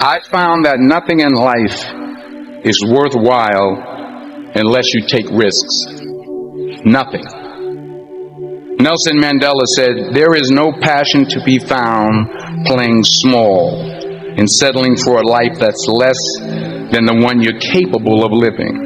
I found that nothing in life is worthwhile unless you take risks. Nothing. Nelson Mandela said, "There is no passion to be found playing small and settling for a life that's less than the one you're capable of living."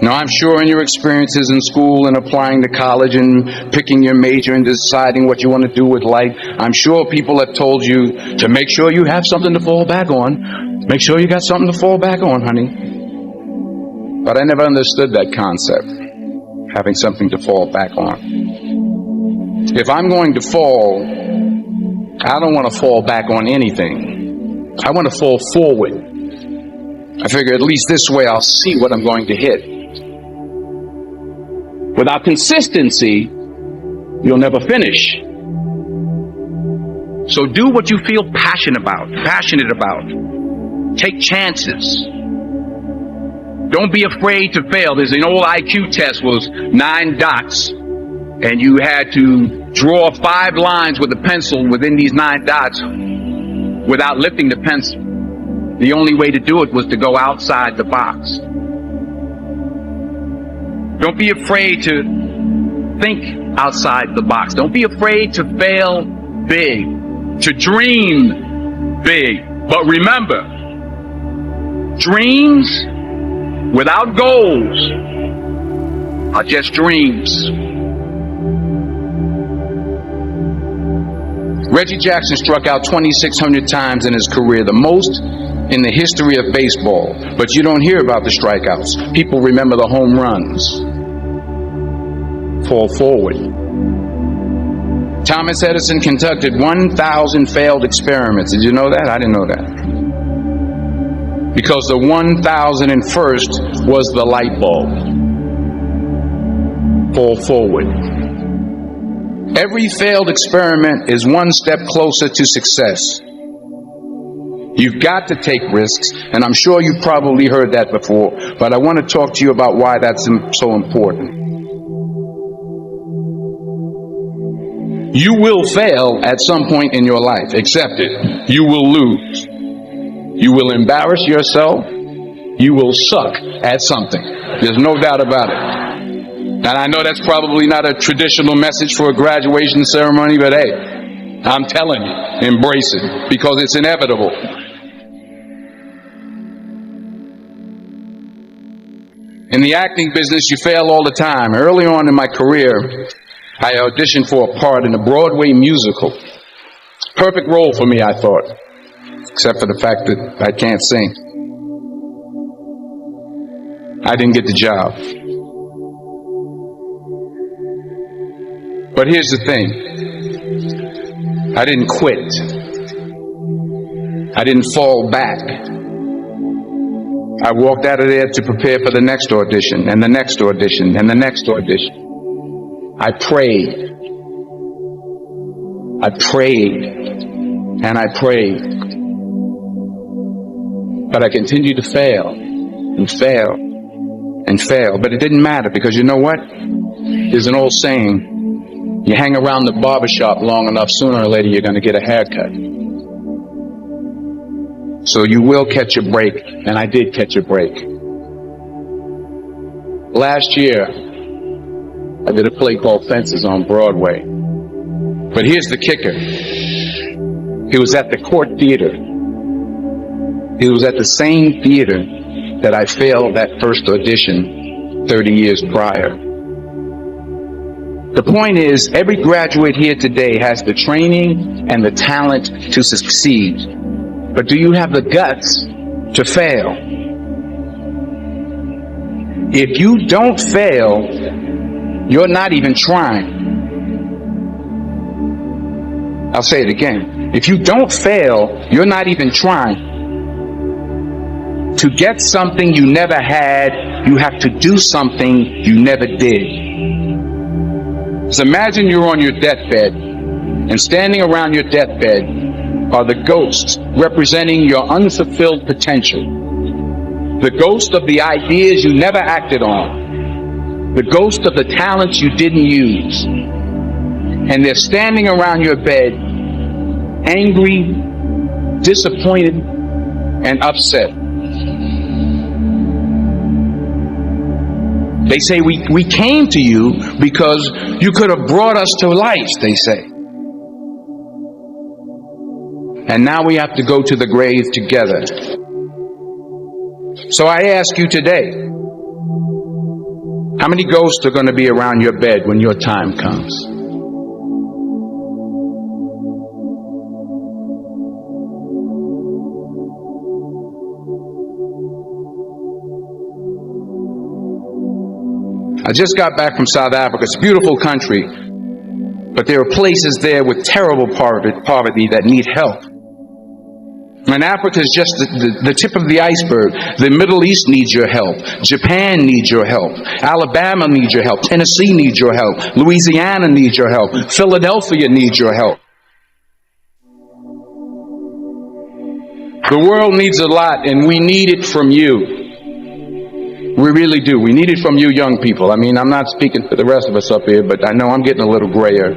Now, I'm sure in your experiences in school and applying to college and picking your major and deciding what you want to do with life, I'm sure people have told you to make sure you have something to fall back on. Make sure you got something to fall back on, honey. But I never understood that concept, having something to fall back on. If I'm going to fall, I don't want to fall back on anything. I want to fall forward. I figure at least this way I'll see what I'm going to hit. Without consistency, you'll never finish. So do what you feel passionate about. Take chances. Don't be afraid to fail. There's an old IQ test was 9 dots, and you had to draw 5 lines with a pencil within these 9 dots without lifting the pencil. The only way to do it was to go outside the box. Don't be afraid to think outside the box. Don't be afraid to fail big, to dream big. But remember, dreams without goals are just dreams. Reggie Jackson struck out 2,600 times in his career, the most in the history of baseball. But you don't hear about the strikeouts. People remember the home runs. Fall forward. Thomas Edison conducted 1,000 failed experiments. Did you know that? I didn't know that. Because the 1,001st was the light bulb. Fall forward. Every failed experiment is one step closer to success. You've got to take risks, and I'm sure you've probably heard that before, but I want to talk to you about why that's so important. You will fail at some point in your life. Accept it. You will lose. You will embarrass yourself. You will suck at something. There's no doubt about it. And I know that's probably not a traditional message for a graduation ceremony, but hey, I'm telling you, embrace it, because it's inevitable. In the acting business, you fail all the time. Early on in my career, I auditioned for a part in a Broadway musical. Perfect role for me, I thought, except for the fact that I can't sing. I didn't get the job. But here's the thing. I didn't quit. I didn't fall back. I walked out of there to prepare for the next audition, and the next audition, and the next audition. I prayed. I prayed. And I prayed. But I continued to fail, and fail, and fail. But it didn't matter, because you know what? There's an old saying, you hang around the barbershop long enough, sooner or later you're going to get a haircut. So you will catch a break, and I did catch a break. Last year, I did a play called Fences on Broadway. But here's the kicker. It was at the Court Theater. It was at the same theater that I failed that first audition 30 years prior. The point is, every graduate here today has the training and the talent to succeed. But do you have the guts to fail? If you don't fail, you're not even trying. I'll say it again. If you don't fail, you're not even trying. To get something you never had, you have to do something you never did. So imagine you're on your deathbed, and standing around your deathbed are the ghosts representing your unfulfilled potential. The ghost of the ideas you never acted on. The ghost of the talents you didn't use. And they're standing around your bed, angry, disappointed, and upset. They say we came to you because you could have brought us to life, they say. And now we have to go to the grave together. So I ask you today, how many ghosts are going to be around your bed when your time comes? I just got back from South Africa. It's a beautiful country, but there are places there with terrible poverty that need help. And Africa is just the tip of the iceberg. The Middle East needs your help. Japan needs your help. Alabama needs your help. Tennessee needs your help. Louisiana needs your help. Philadelphia needs your help. The world needs a lot, and we need it from you. We really do. We need it from you young people. I mean, I'm not speaking for the rest of us up here, but I know I'm getting a little grayer.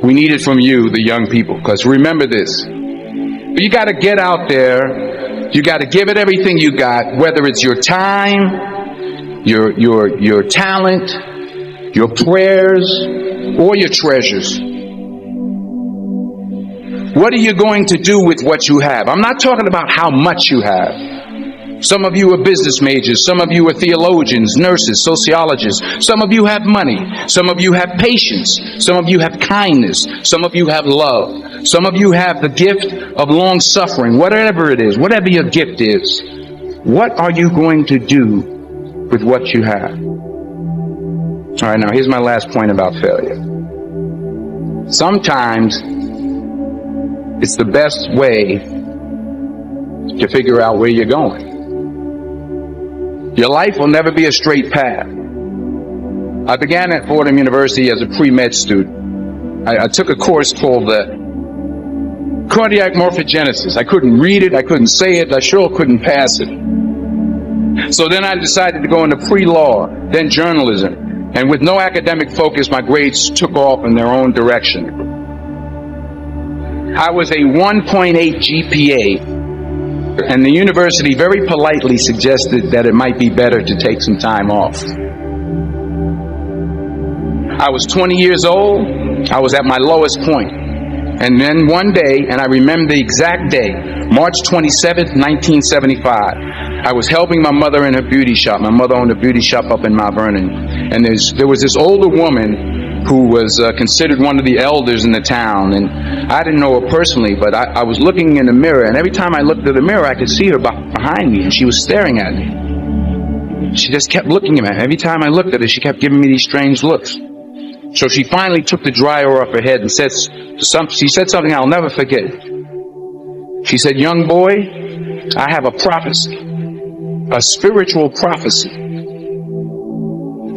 We need it from you, the young people, because remember this. You got to get out there. You got to give it everything you got, whether it's your time, your talent, your prayers, or your treasures. What are you going to do with what you have? I'm not talking about how much you have. Some of you are business majors. Some of you are theologians, nurses, sociologists. Some of you have money. Some of you have patience. Some of you have kindness. Some of you have love. Some of you have the gift of long suffering. Whatever it is, whatever your gift is, what are you going to do with what you have? All right, now here's my last point about failure. Sometimes it's the best way to figure out where you're going. Your life will never be a straight path. I began at Fordham University as a pre-med student. I took a course called cardiac morphogenesis. I couldn't read it, I couldn't say it, I sure couldn't pass it. So then I decided to go into pre-law, then journalism. And with no academic focus, my grades took off in their own direction. I was a 1.8 GPA. And the university very politely suggested that it might be better to take some time off. I was 20 years old. I was at my lowest point. And then one day, and I remember the exact day, March 27th, 1975, I was helping my mother in her beauty shop. My mother owned a beauty shop up in Mount Vernon. And there was this older woman who was considered one of the elders in the town. And I didn't know her personally, but I was looking in the mirror, and every time I looked at the mirror, I could see her behind me, and she was staring at me. She just kept looking at me. Every time I looked at her, she kept giving me these strange looks. So she finally took the dryer off her head and she said something I'll never forget. She said, "Young boy, I have a prophecy, a spiritual prophecy."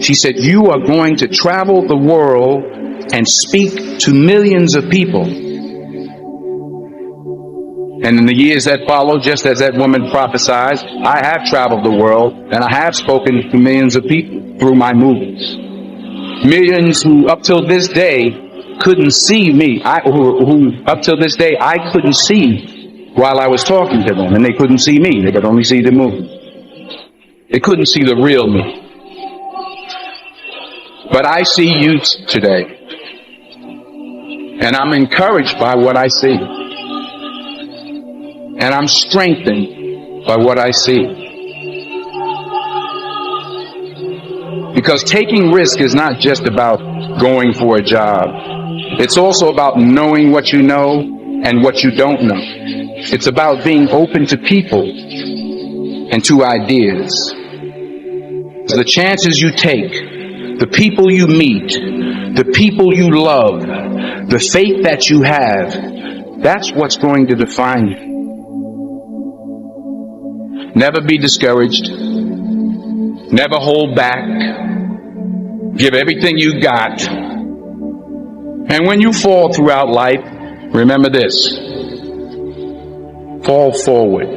She said, "You are going to travel the world and speak to millions of people." And in the years that followed, just as that woman prophesied, I have traveled the world and I have spoken to millions of people through my movies. Millions who up till this day couldn't see me. Who up till this day I couldn't see while I was talking to them, and they couldn't see me. They could only see the movie. They couldn't see the real me. But I see you today, and I'm encouraged by what I see, and I'm strengthened by what I see. Because taking risk is not just about going for a job. It's also about knowing what you know and what you don't know. It's about being open to people and to ideas. The chances you take, the people you meet, the people you love, the faith that you have, that's what's going to define you. Never be discouraged. Never hold back. Give everything you got. And when you fall throughout life, remember this: fall forward.